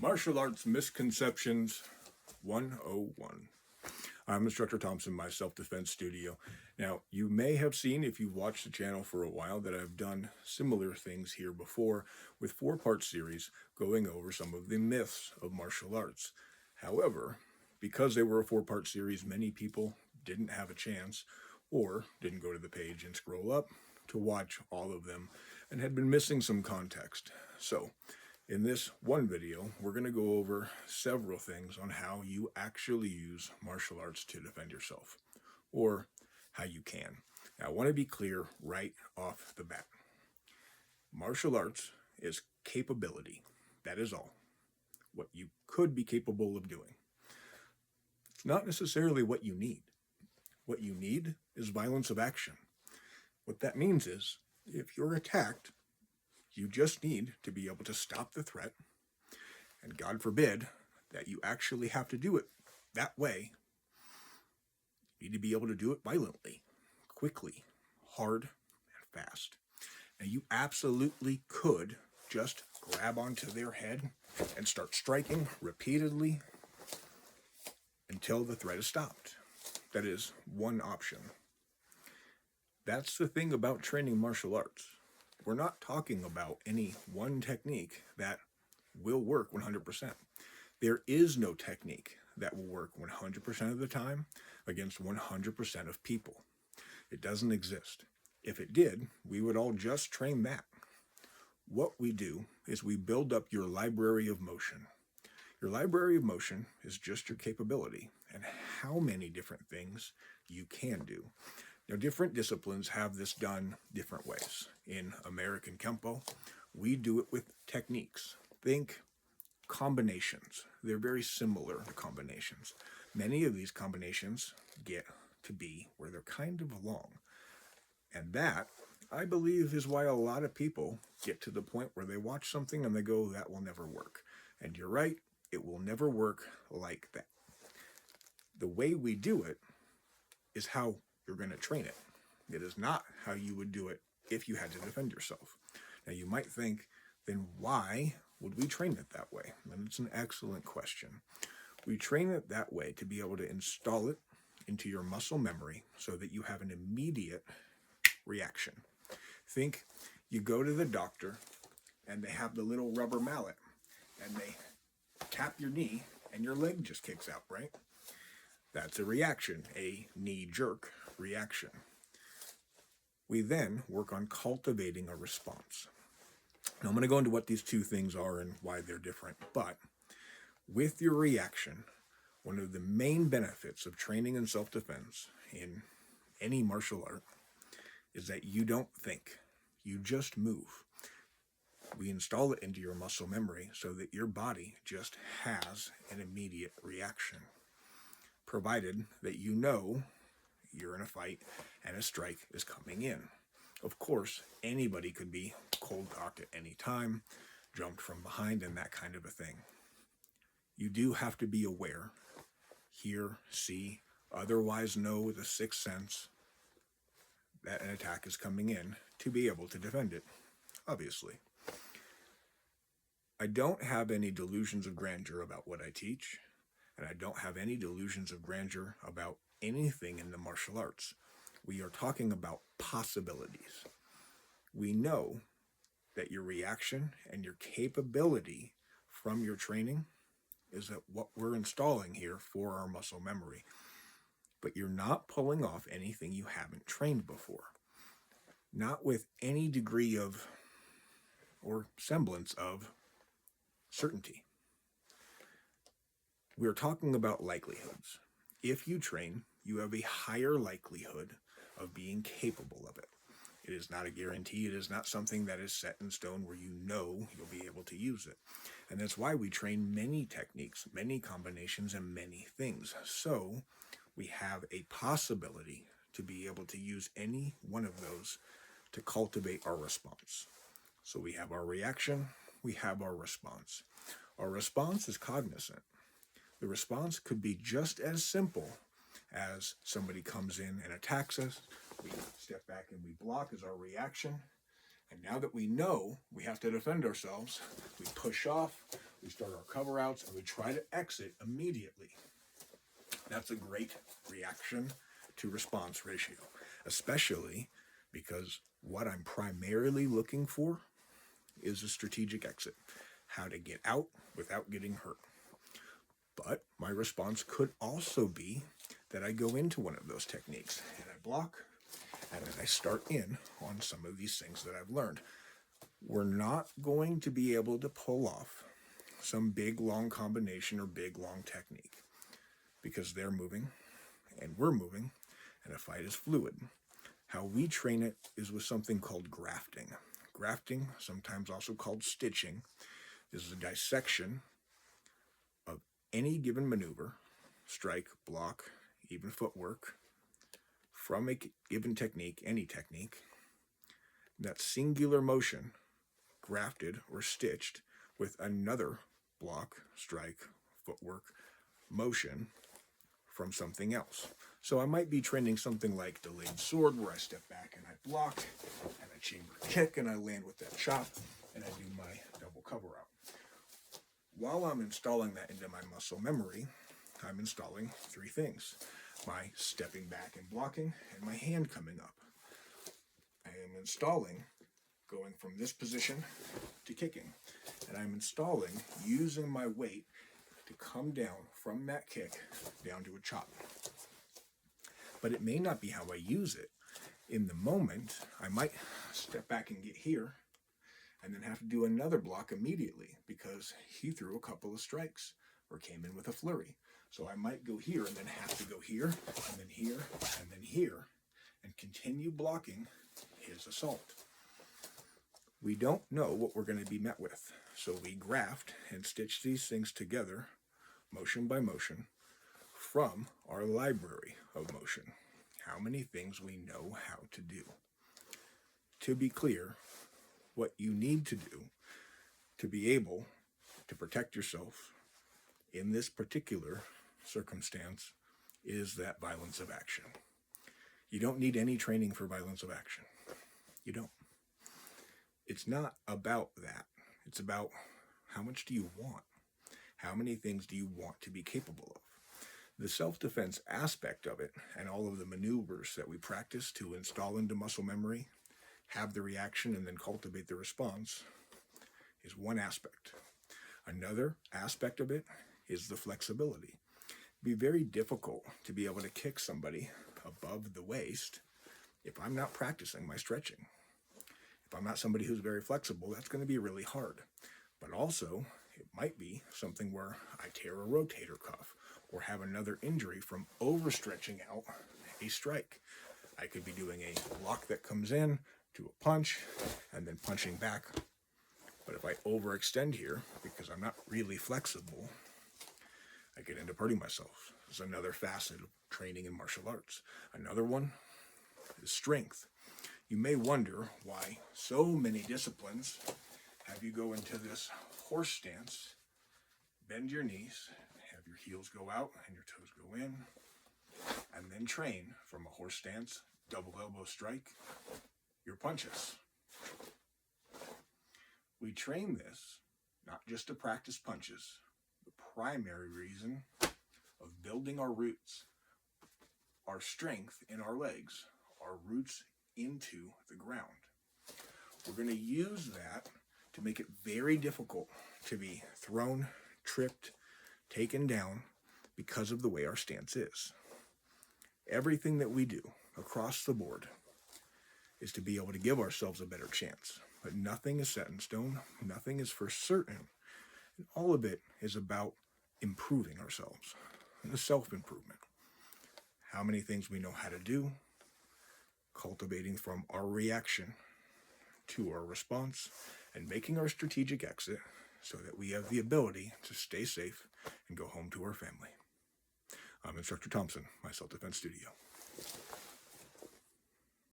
Martial Arts Misconceptions 101. I'm Instructor Thompson, my self-defense studio. Now, you may have seen, if you've watched the channel for a while, that I've done similar things here before with four-part series going over some of the myths of martial arts. However, because they were a four-part series, many people didn't have a chance or didn't go to the page and scroll up to watch all of them and had been missing some context. So, in this one video, we're going to go over several things on how you actually use martial arts to defend yourself, or how you can. Now, I want to be clear right off the bat. Martial arts is capability. That is all. What you could be capable of doing. It's not necessarily what you need. What you need is violence of action. What that means is, if you're attacked, you just need to be able to stop the threat, and God forbid that you actually have to do it that way. You need to be able to do it violently, quickly, hard, and fast. Now, you absolutely could just grab onto their head and start striking repeatedly until the threat is stopped. That is one option. That's the thing about training martial arts. We're not talking about any one technique that will work 100%. There is no technique that will work 100% of the time against 100% of people. It doesn't exist. If it did, we would all just train that. What we do is we build up your library of motion. Your library of motion is just your capability and how many different things you can do. Now, different disciplines have this done different ways. In American Kempo, we do it with techniques. Think combinations. They're very similar to combinations. Many of these combinations get to be where they're kind of long. And that, I believe, is why a lot of people get to the point where they watch something and they go, that will never work. And you're right, it will never work like that. The way we do it is how you're going to train it. It is not how you would do it if you had to defend yourself. Now, you might think, then why would we train it that way? And it's an excellent question. We train it that way to be able to install it into your muscle memory so that you have an immediate reaction. Think you go to the doctor and they have the little rubber mallet and they tap your knee and your leg just kicks out, right? That's a reaction, a knee-jerk reaction. We then work on cultivating a response. Now, I'm going to go into what these two things are and why they're different, but with your reaction, one of the main benefits of training in self-defense in any martial art is that you don't think, you just move. We install it into your muscle memory so that your body just has an immediate reaction, provided that you know you're in a fight and a strike is coming in. Of course, anybody could be cold-cocked at any time, jumped from behind, and that kind of a thing. You do have to be aware, hear, see, otherwise know with a sixth sense that an attack is coming in to be able to defend it, obviously. I don't have any delusions of grandeur about what I teach, and I don't have any delusions of grandeur about anything in the martial arts. We are talking about possibilities. We know that your reaction and your capability from your training is that what we're installing here for our muscle memory. But you're not pulling off anything you haven't trained before. Not with any degree of or semblance of certainty. We're talking about likelihoods. If you train, you have a higher likelihood of being capable of it. It is not a guarantee. It is not something that is set in stone where you know you'll be able to use it. And that's why we train many techniques, many combinations, and many things. So we have a possibility to be able to use any one of those to cultivate our response. So we have our reaction, we have our response. Our response is cognizant. The response could be just as simple as somebody comes in and attacks us. We step back and we block as our reaction. And now that we know we have to defend ourselves, we push off, we start our cover outs, and we try to exit immediately. That's a great reaction to response ratio, especially because what I'm primarily looking for is a strategic exit, how to get out without getting hurt. But my response could also be that I go into one of those techniques and I block, and then I start in on some of these things that I've learned. We're not going to be able to pull off some big long combination or big long technique because they're moving and we're moving, and a fight is fluid. How we train it is with something called grafting. Grafting, sometimes also called stitching, is a dissection of any given maneuver, strike, block, even footwork, from a given technique, any technique. That singular motion, grafted or stitched with another block, strike, footwork, motion from something else. So I might be training something like delayed sword, where I step back and I block, and I chamber kick, and I land with that chop, and I do my double cover out. While I'm installing that into my muscle memory, I'm installing three things: my stepping back and blocking, and my hand coming up. I am installing going from this position to kicking, and I'm installing using my weight to come down from that kick down to a chop. But it may not be how I use it. In the moment, I might step back and get here and then have to do another block immediately because he threw a couple of strikes or came in with a flurry. So I might go here and then have to go here and then here and then here and continue blocking his assault. We don't know what we're going to be met with, so we graft and stitch these things together, motion by motion, from our library of motion. How many things we know how to do. To be clear, what you need to do to be able to protect yourself in this particular circumstance is that violence of action. You don't need any training for violence of action. You don't. It's not about that. It's about how much do you want? How many things do you want to be capable of? The self-defense aspect of it and all of the maneuvers that we practice to install into muscle memory, have the reaction, and then cultivate the response is one aspect. Another aspect of it is the flexibility. It'd be very difficult to be able to kick somebody above the waist if I'm not practicing my stretching. If I'm not somebody who's very flexible, that's going to be really hard. But also, it might be something where I tear a rotator cuff or have another injury from overstretching out a strike. I could be doing a block that comes in to a punch and then punching back. But if I overextend here because I'm not really flexible, I get into hurting myself. It's another facet of training in martial arts. Another one is strength. You may wonder why so many disciplines have you go into this horse stance, bend your knees, have your heels go out and your toes go in, and then train from a horse stance, double elbow strike, your punches. We train this not just to practice punches. The primary reason of building our roots, our strength in our legs, our roots into the ground. We're going to use that to make it very difficult to be thrown, tripped, taken down because of the way our stance is. Everything that we do across the board is to be able to give ourselves a better chance. But nothing is set in stone. Nothing is for certain. And all of it is about improving ourselves. And the self-improvement. How many things we know how to do. Cultivating from our reaction to our response. And making our strategic exit so that we have the ability to stay safe and go home to our family. I'm Instructor Thompson, my self-defense studio.